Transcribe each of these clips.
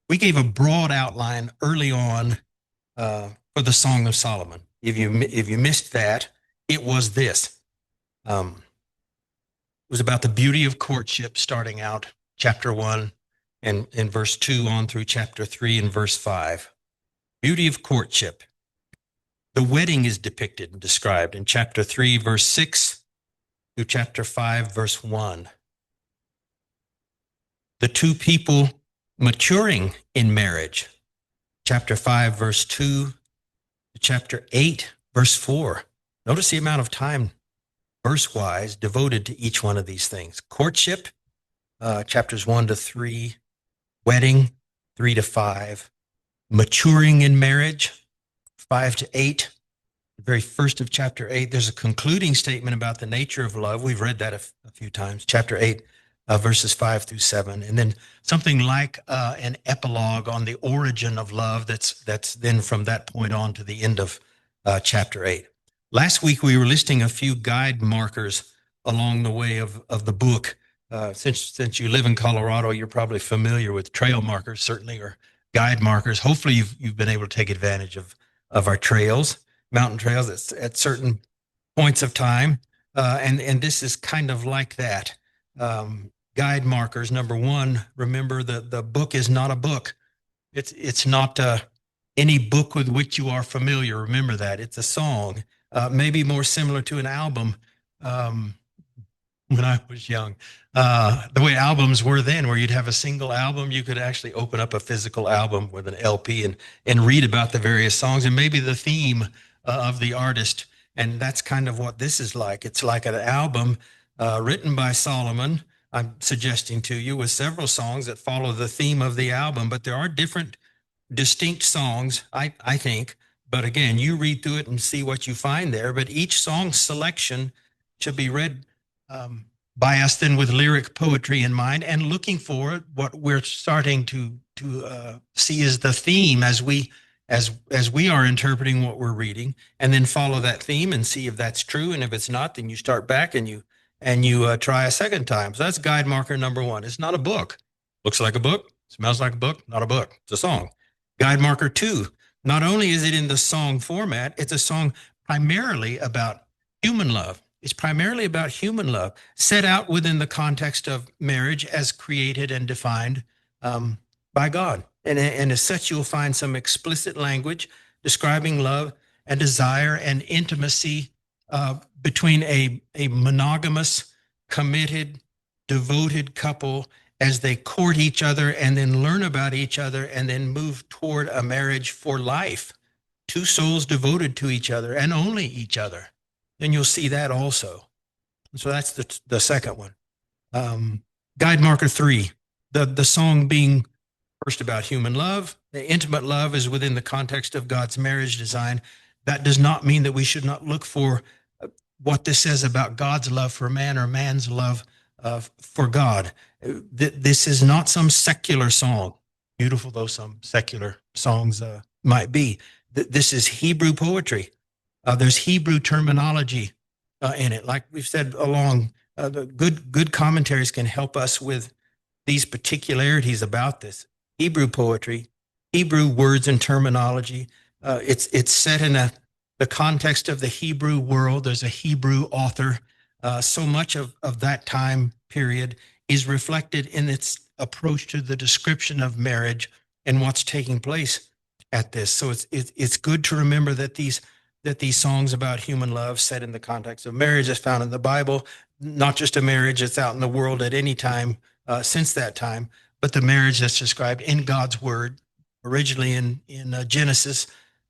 We gave a broad outline early on for the Song of Solomon. If you missed that, it was this. It was about the beauty of courtship, starting out chapter 1 and in verse 2 on through chapter 3 and verse 5. Beauty of courtship. The wedding is depicted and described in chapter 3, verse 6 through chapter 5, verse 1. The two people maturing in marriage, chapter 5, verse 2 to chapter 8, verse 4. Notice the amount of time, verse-wise, devoted to each one of these things. Courtship, chapters 1 to 3. Wedding, 3 to 5. Maturing in marriage, 5 to 8. The very first of chapter 8, there's a concluding statement about the nature of love. We've read that a few times. Chapter 8, verses 5 through 7. And then something like an epilogue on the origin of love that's then from that point on to the end of chapter 8. Last week, we were listing a few guide markers along the way of the book. Since you live in Colorado, you're probably familiar with trail markers, certainly, or guide markers. Hopefully, you've been able to take advantage of our trails, mountain trails at certain points of time. And this is kind of like that. Guide markers. Number one, remember the book is not a book. It's not any book with which you are familiar. Remember that. It's a song. Maybe more similar to an album when I was young. The way albums were then, where you'd have a single album, you could actually open up a physical album with an LP and read about the various songs and maybe the theme of the artist. And that's kind of what this is like. It's like an album written by Solomon, I'm suggesting to you, with several songs that follow the theme of the album. But there are different distinct songs, I think. But again, you read through it and see what you find there. But each song selection should be read by us then with lyric poetry in mind and looking for what we're starting to see as the theme as we are interpreting what we're reading, and then follow that theme and see if that's true. And if it's not, then you start back and you try a second time. So that's guide marker number one. It's not a book. Looks like a book, smells like a book, not a book. It's a song. Guide marker two. Not only is it in the song format, it's a song primarily about human love. It's primarily about human love, set out within the context of marriage as created and defined by God. And as such, you'll find some explicit language describing love and desire and intimacy between a monogamous, committed, devoted couple as they court each other and then learn about each other and then move toward a marriage for life. Two souls devoted to each other and only each other. Then you'll see that also. So that's the second one. Guide marker three, the song being first about human love. The intimate love is within the context of God's marriage design. That does not mean that we should not look for what this says about God's love for man or man's love for God. This is not some secular song, beautiful though some secular songs might be. This is Hebrew poetry. There's Hebrew terminology in it. Like we've said along, the good commentaries can help us with these particularities about this. Hebrew poetry, Hebrew words and terminology. It's set in the context of the Hebrew world. There's a Hebrew author. So much of that time period is reflected in its approach to the description of marriage and what's taking place at this. So it's good to remember that these songs about human love set in the context of marriage is found in the Bible, not just a marriage that's out in the world at any time since that time, but the marriage that's described in God's word, originally in Genesis,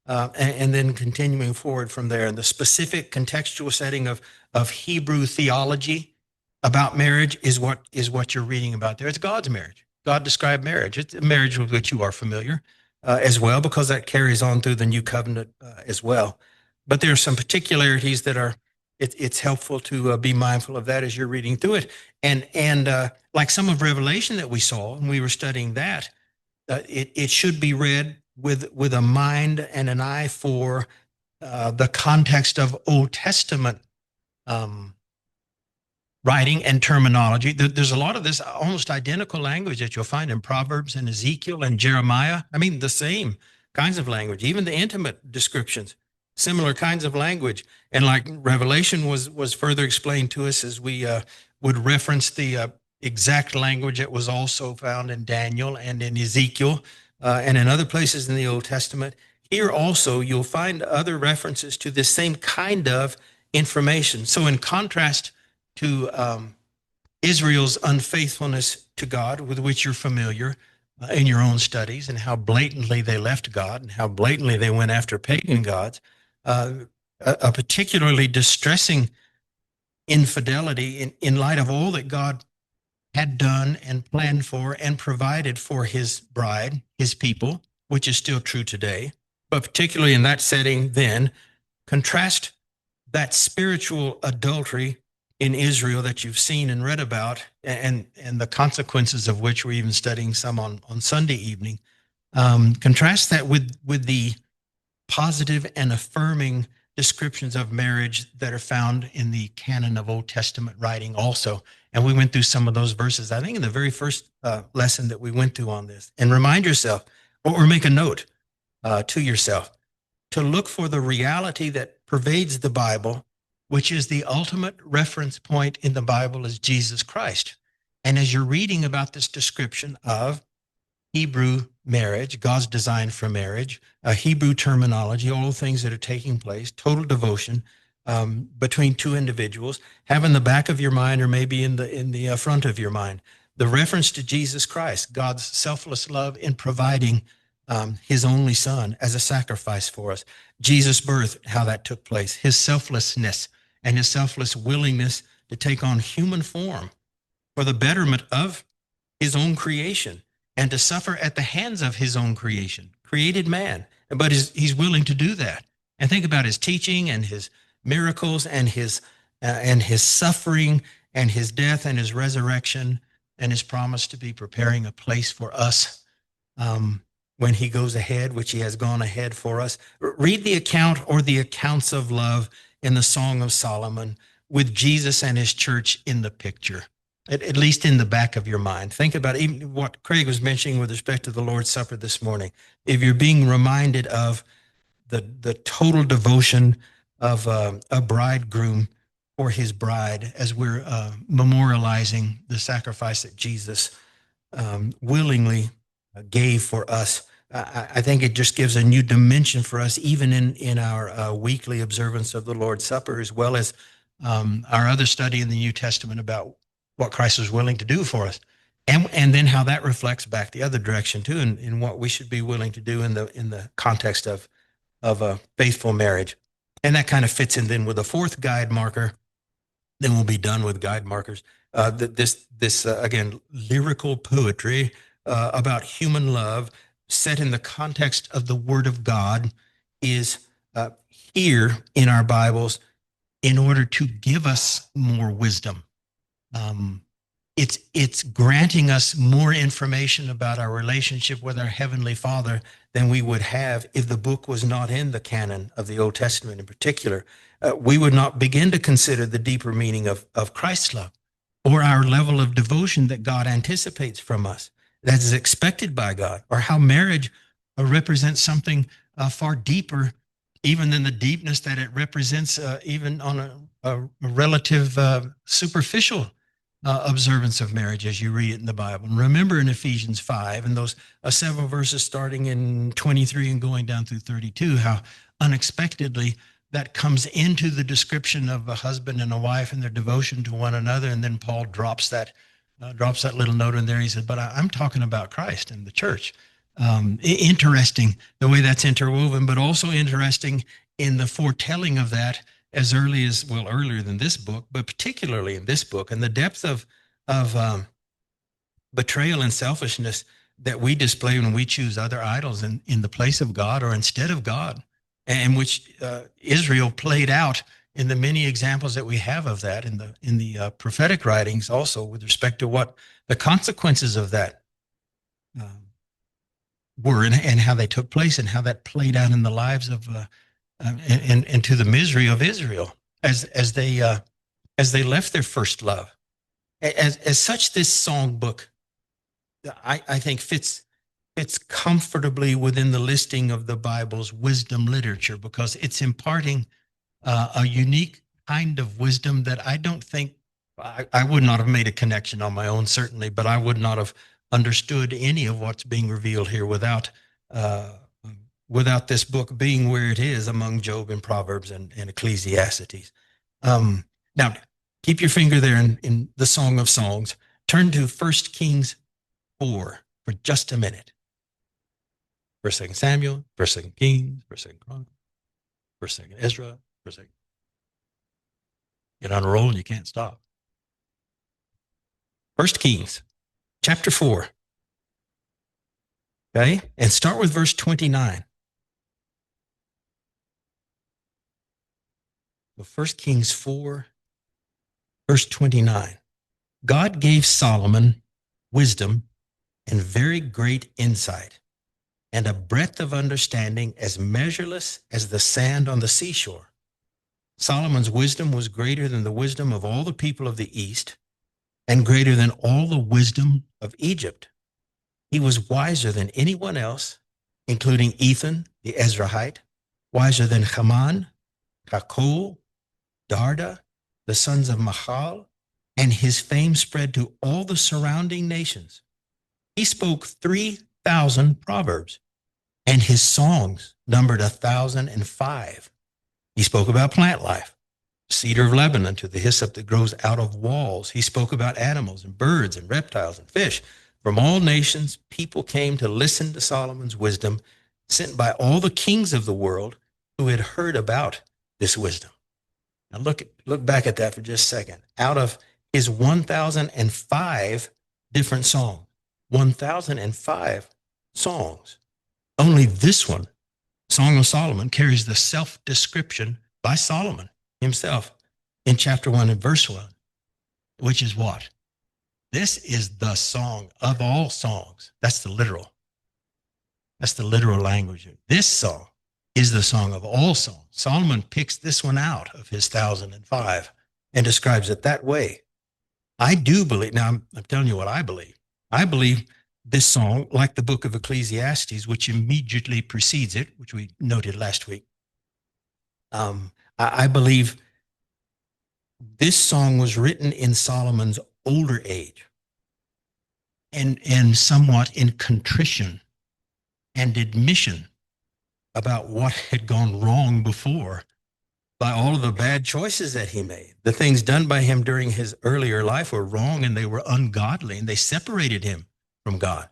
and then continuing forward from there. And the specific contextual setting of Hebrew theology about marriage is what you're reading about there. It's God's marriage. God described marriage. It's a marriage with which you are familiar as well, because that carries on through the new covenant as well. But there are some particularities that it's helpful to be mindful of that as you're reading through it. And like some of Revelation that we saw, and we were studying that, it should be read with a mind and an eye for the context of Old Testament writing and terminology. There's a lot of this almost identical language that you'll find in Proverbs and Ezekiel and Jeremiah. I mean, the same kinds of language, even the intimate descriptions, similar kinds of language. And like Revelation was further explained to us as we would reference the exact language that was also found in Daniel and in Ezekiel and in other places in the Old Testament. Here also, you'll find other references to this same kind of information. So, in contrast to Israel's unfaithfulness to God, with which you're familiar in your own studies, and how blatantly they left God and how blatantly they went after pagan gods, a particularly distressing infidelity in light of all that God had done and planned for and provided for his bride, his people, which is still true today. But particularly in that setting, then contrast that spiritual adultery in Israel that you've seen and read about, and the consequences of which we're even studying some on Sunday evening. Contrast that with the positive and affirming descriptions of marriage that are found in the canon of Old Testament writing also. And we went through some of those verses, I think, in the very first lesson that we went through on this. And remind yourself, or make a note to yourself, to look for the reality that pervades the Bible, which is the ultimate reference point in the Bible is Jesus Christ. And as you're reading about this description of Hebrew marriage, God's design for marriage, Hebrew terminology, all the things that are taking place, total devotion between two individuals, have in the back of your mind, or maybe in the front of your mind, the reference to Jesus Christ, God's selfless love in providing his only son as a sacrifice for us. Jesus' birth, how that took place, his selflessness and his selfless willingness to take on human form for the betterment of his own creation and to suffer at the hands of his own creation, created man. But he's willing to do that. And think about his teaching and his miracles and his suffering and his death and his resurrection and his promise to be preparing a place for us when he goes ahead, which he has gone ahead for us. Read the account or the accounts of love in the Song of Solomon with Jesus and his church in the picture, at least in the back of your mind. Think about even what Craig was mentioning with respect to the Lord's Supper this morning. If you're being reminded of the total devotion of a bridegroom for his bride as we're memorializing the sacrifice that Jesus willingly gave for us, I think it just gives a new dimension for us, even in our weekly observance of the Lord's Supper, as well as our other study in the New Testament about what Christ was willing to do for us, and then how that reflects back the other direction too, in what we should be willing to do in the context of a faithful marriage. And that kind of fits in then with a fourth guide marker. Then we'll be done with guide markers. This again, lyrical poetry about human love set in the context of the Word of God is here in our Bibles in order to give us more wisdom. It's granting us more information about our relationship with our Heavenly Father than we would have if the book was not in the canon of the Old Testament in particular. We would not begin to consider the deeper meaning of Christ's love or our level of devotion that God anticipates from us, that is expected by God, or how marriage represents something far deeper even than the deepness that it represents even on a relative superficial observance of marriage as you read it in the Bible. And remember in Ephesians 5 and those several verses starting in 23 and going down through 32, how unexpectedly that comes into the description of a husband and a wife and their devotion to one another. And then Paul drops that little note in there. He said, but I'm talking about Christ and the church. Interesting the way that's interwoven, but also interesting in the foretelling of that as early as, well, earlier than this book, but particularly in this book, and the depth of betrayal and selfishness that we display when we choose other idols in the place of God or instead of God, and which Israel played out in the many examples that we have of that in the prophetic writings also with respect to what the consequences of that were and how they took place and how that played out in the lives of and to the misery of Israel as they as they left their first love. As such, this songbook, I think, fits comfortably within the listing of the Bible's wisdom literature, because it's imparting a unique kind of wisdom that I don't think I would not have made a connection on my own, certainly, but I would not have understood any of what's being revealed here uh, without this book being where it is among Job and Proverbs and Ecclesiastes. Now, keep your finger there in the Song of Songs. Turn to 1 Kings 4 for just a minute. 1st, 2nd Samuel, 1st, 2nd Kings, 1st, 2nd Chronicles, 1st, 2nd Ezra, 1st, 2nd. Get on a roll and you can't stop. 1st Kings, chapter 4. Okay, and start with verse 29. So 1 Kings 4, verse 29. God gave Solomon wisdom and very great insight, and a breadth of understanding as measureless as the sand on the seashore. Solomon's wisdom was greater than the wisdom of all the people of the East, and greater than all the wisdom of Egypt. He was wiser than anyone else, including Ethan, the Ezrahite, wiser than Haman, Kakol, Darda, the sons of Mahal, and his fame spread to all the surrounding nations. He spoke 3,000 proverbs, and his songs numbered 1,005. He spoke about plant life, cedar of Lebanon to the hyssop that grows out of walls. He spoke about animals and birds and reptiles and fish. From all nations, people came to listen to Solomon's wisdom, sent by all the kings of the world who had heard about this wisdom. Now look back at that for just a second. Out of his 1,005 different songs, 1,005 songs, only this one, Song of Solomon, carries the self-description by Solomon himself in chapter 1 and verse 1, which is what? This is the song of all songs. That's the literal language. This song is the song of all songs. Solomon picks this one out of his 1,005 and describes it that way. I do believe, now I'm telling you what I believe. I believe this song, like the book of Ecclesiastes, which immediately precedes it, which we noted last week, I believe this song was written in Solomon's older age and somewhat in contrition and admission about what had gone wrong before by all of the bad choices that he made. The things done by him during his earlier life were wrong, and they were ungodly, and they separated him from God.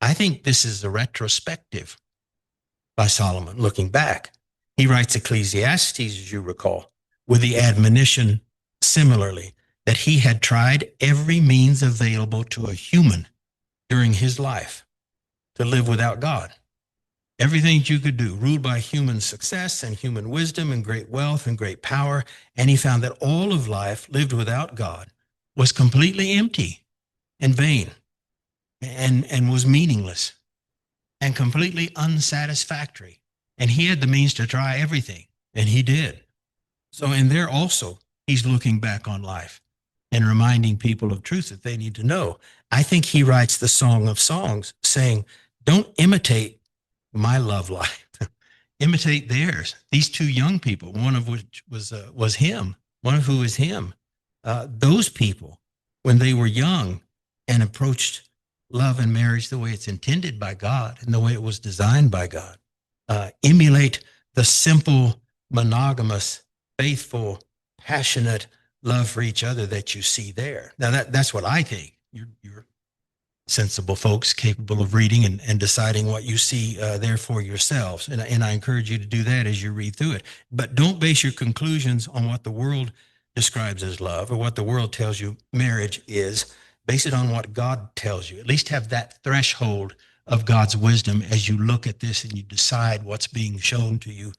I think this is a retrospective by Solomon, looking back. He writes Ecclesiastes, as you recall, with the admonition similarly that he had tried every means available to a human during his life to live without God. Everything you could do, ruled by human success and human wisdom and great wealth and great power. And he found that all of life lived without God was completely empty and vain and was meaningless and completely unsatisfactory. And he had the means to try everything, and he did. So in there also, he's looking back on life and reminding people of truth that they need to know. I think he writes the Song of Songs saying, don't imitate my love life. Imitate theirs. These two young people, one of which was him, one of who is him. Those people, when they were young and approached love and marriage the way it's intended by God and the way it was designed by God, emulate the simple, monogamous, faithful, passionate love for each other that you see there. Now that's what I think. You're sensible folks capable of reading and deciding what you see there for yourselves. And I encourage you to do that as you read through it. But don't base your conclusions on what the world describes as love or what the world tells you marriage is. Base it on what God tells you. At least have that threshold of God's wisdom as you look at this and you decide what's being shown to you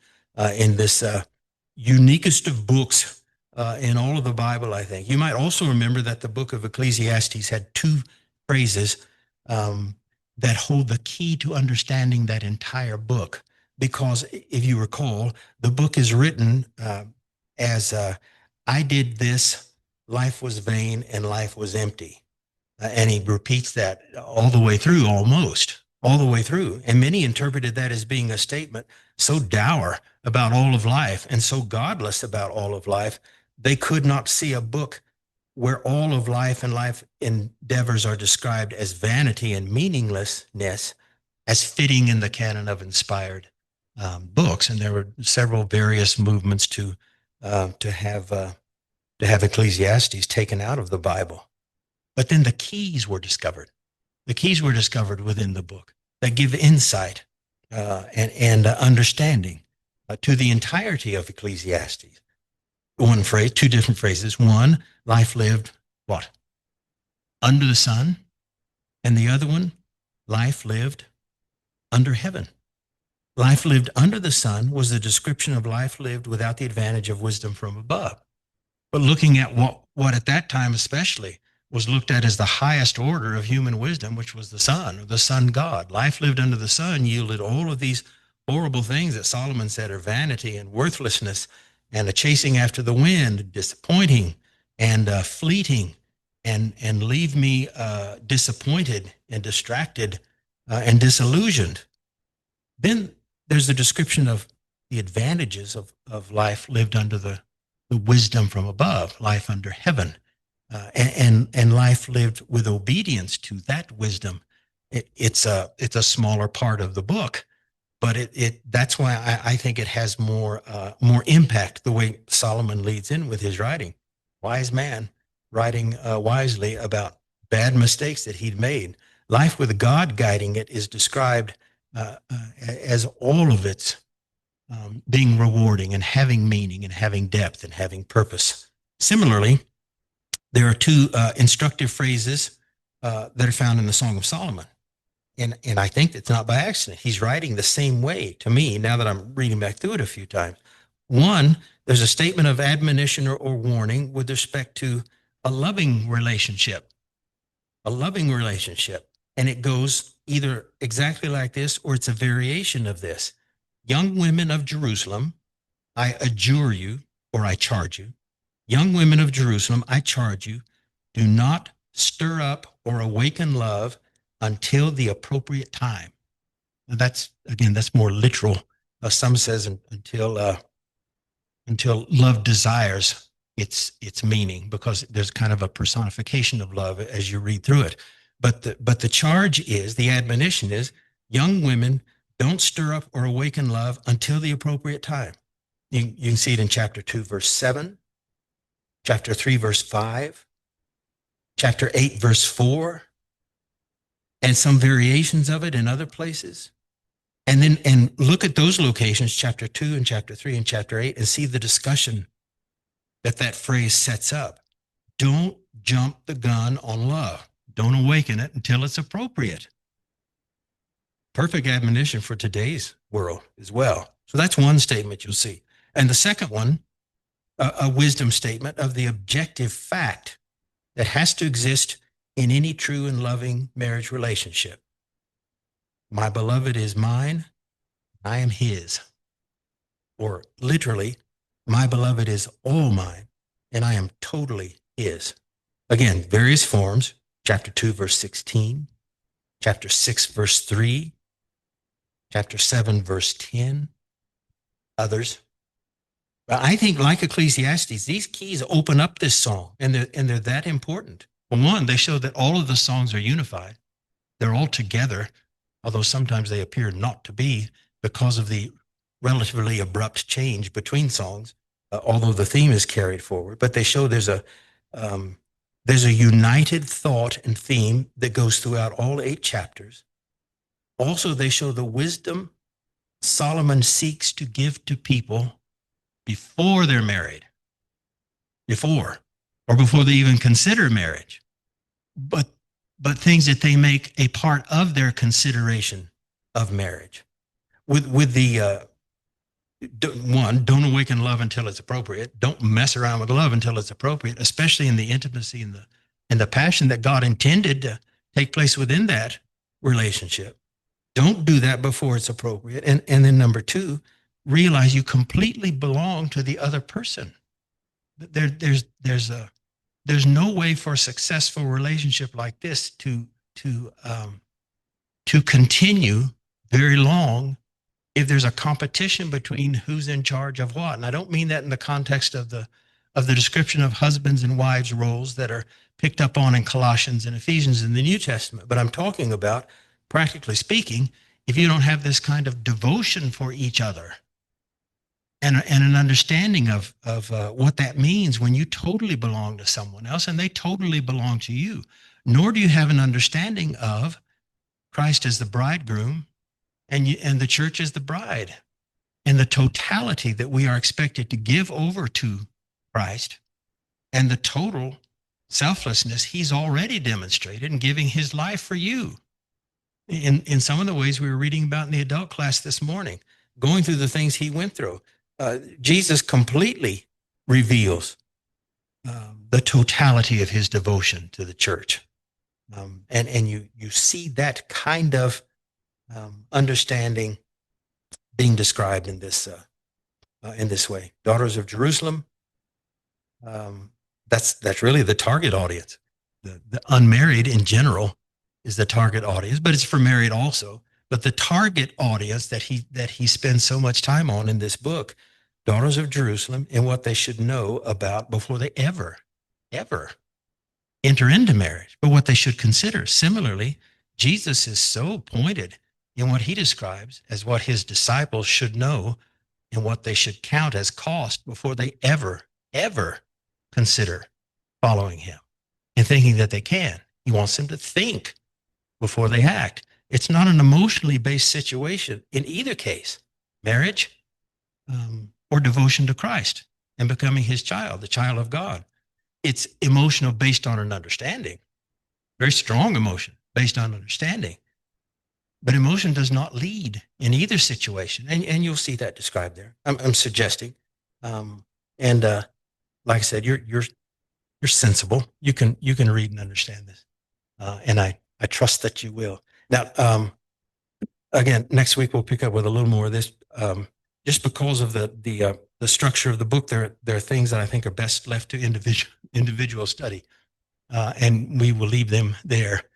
in this uniquest of books in all of the Bible, I think. You might also remember that the book of Ecclesiastes had two phrases that hold the key to understanding that entire book. Because if you recall, the book is written as I did this life was vain and life was empty. And he repeats that all the way through, almost all the way through. And many interpreted that as being a statement so dour about all of life and so godless about all of life, they could not see a book where all of life and life endeavors are described as vanity and meaninglessness as fitting in the canon of inspired books. And there were several various movements to have Ecclesiastes taken out of the Bible. But then the keys were discovered. The keys were discovered within the book that give insight and understanding to the entirety of Ecclesiastes. One phrase, two different phrases. One, life lived what? Under the sun. And the other one, life lived under heaven. Life lived under the sun was the description of life lived without the advantage of wisdom from above. But looking at what at that time especially was looked at as the highest order of human wisdom, which was the sun, or the sun god. Life lived under the sun yielded all of these horrible things that Solomon said are vanity and worthlessness and a chasing after the wind, disappointing and fleeting, and leave me disappointed and distracted and disillusioned. Then there's the description of the advantages of life lived under the wisdom from above, life under heaven, and life lived with obedience to that wisdom. It's a smaller part of the book, but that's why I think it has more impact the way Solomon leads in with his writing. Wise man writing wisely about bad mistakes that he'd made. Life with God guiding it is described as all of its being rewarding and having meaning and having depth and having purpose. Similarly, there are two instructive phrases that are found in the Song of Solomon. And I think it's not by accident. He's writing the same way to me now that I'm reading back through it a few times. One, there's a statement of admonition or warning with respect to a loving relationship. A loving relationship. And it goes either exactly like this or it's a variation of this. Young women of Jerusalem, I adjure you, or I charge you. Young women of Jerusalem, I charge you, do not stir up or awaken love until the appropriate time. Now that's more literal. Some says until love desires its meaning, because there's kind of a personification of love as you read through it. But the charge is, the admonition is, young women, don't stir up or awaken love until the appropriate time. You can see it in chapter 2, verse 7, chapter 3, verse 5, chapter 8, verse 4, and some variations of it in other places. And look at those locations, chapter 2 and chapter 3 and chapter 8, and see the discussion that phrase sets up. Don't jump the gun on love. Don't awaken it until it's appropriate. Perfect admonition for today's world as well. So that's one statement you'll see. And the second one, a wisdom statement of the objective fact that has to exist in any true and loving marriage relationship. My beloved is mine, I am his. Or literally, my beloved is all mine, and I am totally his. Again, various forms, chapter 2, verse 16, chapter 6, verse 3, chapter 7, verse 10, others. But I think, like Ecclesiastes, these keys open up this song, and they're that important. Well, one, they show that all of the songs are unified. They're all together, although sometimes they appear not to be because of the relatively abrupt change between songs, although the theme is carried forward. But they show there's a united thought and theme that goes throughout all 8 chapters. Also, they show the wisdom Solomon seeks to give to people before they're married, before they even consider marriage, but things that they make a part of their consideration of marriage. With the one, don't awaken love until it's appropriate. Don't mess around with love until it's appropriate, especially in the intimacy and the passion that God intended to take place within that relationship. Don't do that before it's appropriate. And then number 2, realize you completely belong to the other person. There's a there's no way for a successful relationship like this to continue very long if there's a competition between who's in charge of what. And I don't mean that in the context of the description of husbands and wives roles that are picked up on in Colossians and Ephesians in the New Testament, but I'm talking about, practically speaking, if you don't have this kind of devotion for each other and an understanding of what that means when you totally belong to someone else and they totally belong to you, nor do you have an understanding of Christ as the bridegroom and the church as the bride, and the totality that we are expected to give over to Christ, and the total selflessness he's already demonstrated in giving his life for you. In some of the ways we were reading about in the adult class this morning, going through the things he went through, Jesus completely reveals the totality of his devotion to the church. And you see that kind of understanding being described in this way. Daughters of Jerusalem, that's really the target audience. The unmarried in general is the target audience, but it's for married also. But the target audience that he spends so much time on in this book, Daughters of Jerusalem, and what they should know about before they ever enter into marriage, but what they should consider. Similarly, Jesus is so pointed in what he describes as what his disciples should know and what they should count as cost before they ever consider following him and thinking that they can. He wants them to think before they act. It's not an emotionally based situation in either case, marriage or devotion to Christ and becoming his child, the child of God. It's emotional based on an understanding, very strong emotion based on understanding. But emotion does not lead in either situation, and you'll see that described there. I'm suggesting, and like I said, you're sensible. You can read and understand this, and I trust that you will. Now, again, next week we'll pick up with a little more of this. Just because of the structure of the book, there are things that I think are best left to individual study, and we will leave them there.